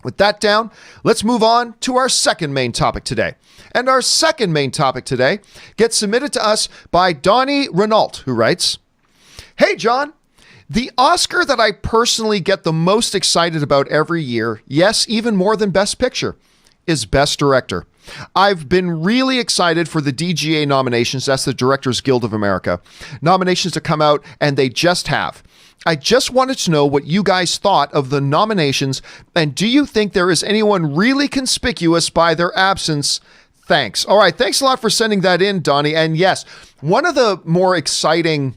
With that down, let's move on to our second main topic today. And our second main topic today gets submitted to us by Donnie Renault, who writes, "Hey, John, the Oscar that I personally get the most excited about every year, yes, even more than Best Picture, is Best Director. I've been really excited for the DGA nominations, that's the Directors Guild of America, nominations to come out, and they just have. I just wanted to know what you guys thought of the nominations, and do you think there is anyone really conspicuous by their absence? Thanks." All right, thanks a lot for sending that in, Donnie. And yes, one of the more exciting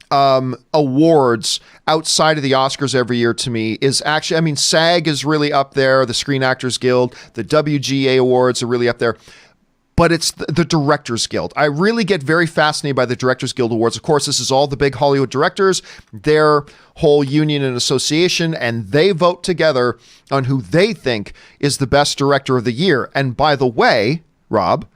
awards outside of the Oscars every year to me is actually, I mean, SAG is really up there, the Screen Actors Guild, the WGA awards are really up there, but it's the Directors Guild. I really get very fascinated by the Directors Guild Awards. Of course, this is all the big Hollywood directors, their whole union and association, and they vote together on who they think is the best director of the year. And by the way, Rob,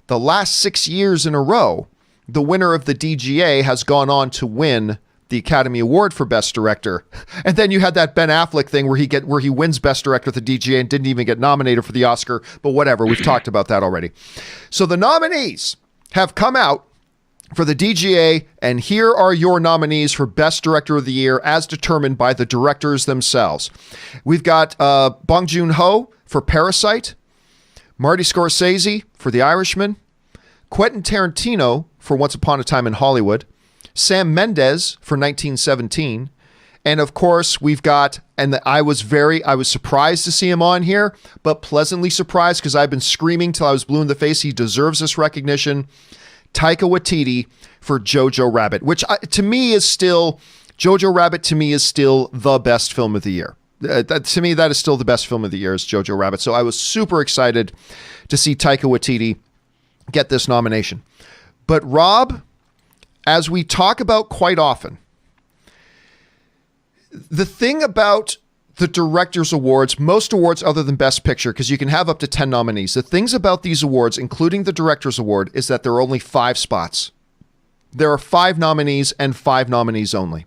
the last 6 years in a row, the winner of the DGA has gone on to win the Academy Award for Best Director. And then you had that Ben Affleck thing where he wins Best Director at the DGA and didn't even get nominated for the Oscar, but whatever, we've talked about that already. So the nominees have come out for the DGA, and here are your nominees for Best Director of the Year as determined by the directors themselves. We've got Bong Joon-ho for Parasite, Marty Scorsese for The Irishman, Quentin Tarantino for Once Upon a Time in Hollywood, Sam Mendes for 1917, and of course we've got, and I was surprised to see him on here, but pleasantly surprised because I've been screaming till I was blue in the face. He deserves this recognition. Taika Waititi for Jojo Rabbit, which to me is still the best film of the year. To me, that is still the best film of the year is Jojo Rabbit. So I was super excited to see Taika Waititi get this nomination. But Rob, as we talk about quite often, the thing about the Directors Awards, most awards other than Best Picture, because you can have up to 10 nominees, the things about these awards, including the Directors Award, is that there are only 5 spots. There are 5 nominees and 5 nominees only.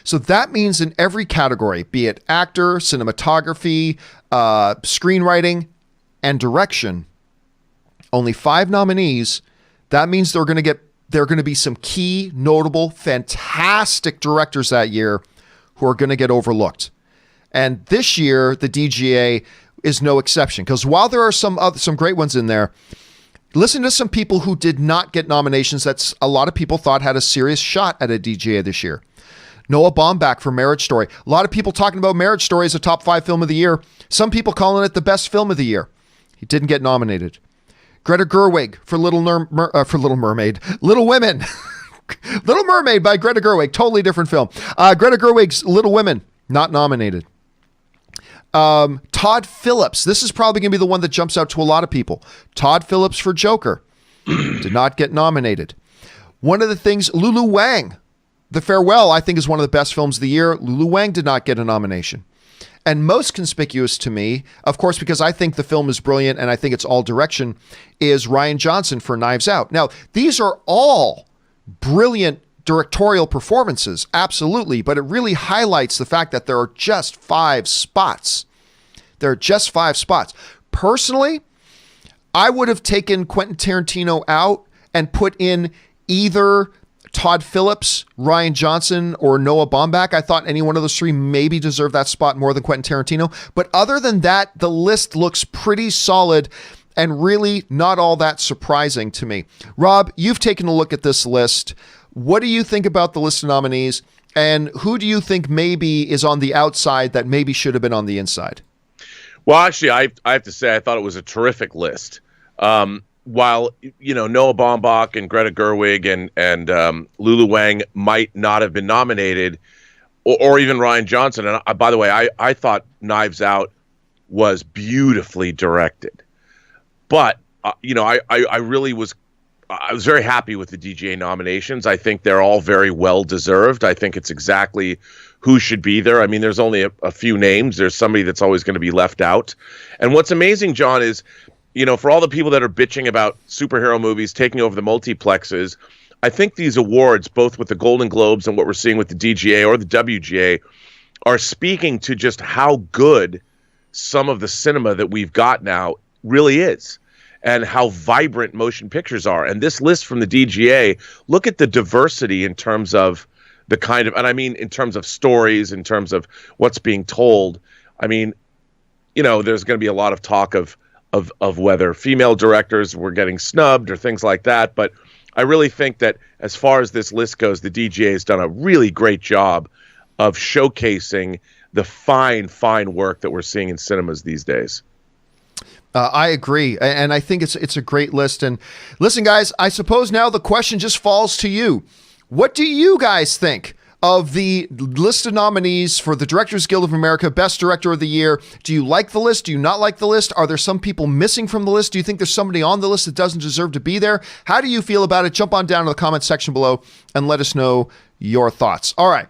So that means in every category, be it actor, cinematography, screenwriting, and direction, only 5 nominees. That means there are going to be some key, notable, fantastic directors that year who are going to get overlooked. And this year, the DGA is no exception, because while there are some great ones in there, listen to some people who did not get nominations that a lot of people thought had a serious shot at a DGA this year. Noah Baumbach for Marriage Story. A lot of people talking about Marriage Story as a top 5 film of the year. Some people calling it the best film of the year. He didn't get nominated. Greta Gerwig for Little Mermaid. Little Women. Little Mermaid by Greta Gerwig. Totally different film. Greta Gerwig's Little Women. Not nominated. Todd Phillips. This is probably going to be the one that jumps out to a lot of people. Todd Phillips for Joker. Did not get nominated. One of the things, Lulu Wang. The Farewell, I think, is one of the best films of the year. Lulu Wang did not get a nomination. And most conspicuous to me, of course, because I think the film is brilliant and I think it's all direction, is Rian Johnson for Knives Out. Now, these are all brilliant directorial performances, absolutely, but it really highlights the fact that there are just 5 spots. There are just 5 spots. Personally, I would have taken Quentin Tarantino out and put in either Todd Phillips, Rian Johnson, or Noah Baumbach. I thought any one of those 3 maybe deserved that spot more than Quentin Tarantino. But other than that, the list looks pretty solid and really not all that surprising to me. Rob, you've taken a look at this list. What do you think about the list of nominees? And who do you think maybe is on the outside that maybe should have been on the inside? Well, actually, I have to say I thought it was a terrific list. While, Noah Baumbach and Greta Gerwig and Lulu Wang might not have been nominated, or even Rian Johnson. And by the way, I thought Knives Out was beautifully directed. But, I was very happy with the DGA nominations. I think they're all very well deserved. I think it's exactly who should be there. I mean, there's only a few names. There's somebody that's always going to be left out. And what's amazing, John, is for all the people that are bitching about superhero movies taking over the multiplexes, I think these awards, both with the Golden Globes and what we're seeing with the DGA or the WGA, are speaking to just how good some of the cinema that we've got now really is, and how vibrant motion pictures are. And this list from the DGA, look at the diversity in terms of the kind of, and I mean in terms of stories, in terms of what's being told. I mean, there's going to be a lot of talk of whether female directors were getting snubbed or things like that. But I really think that as far as this list goes, the DGA has done a really great job of showcasing the fine work that we're seeing in cinemas these days. I agree. And I think it's a great list. And listen, guys, I suppose now the question just falls to you. What do you guys think of the list of nominees for the Directors Guild of America Best Director of the Year? Do you like the list? Do you not like the list? Are there some people missing from the list? Do you think there's somebody on the list that doesn't deserve to be there? How do you feel about it? Jump on down to the comment section below and let us know your thoughts. All right.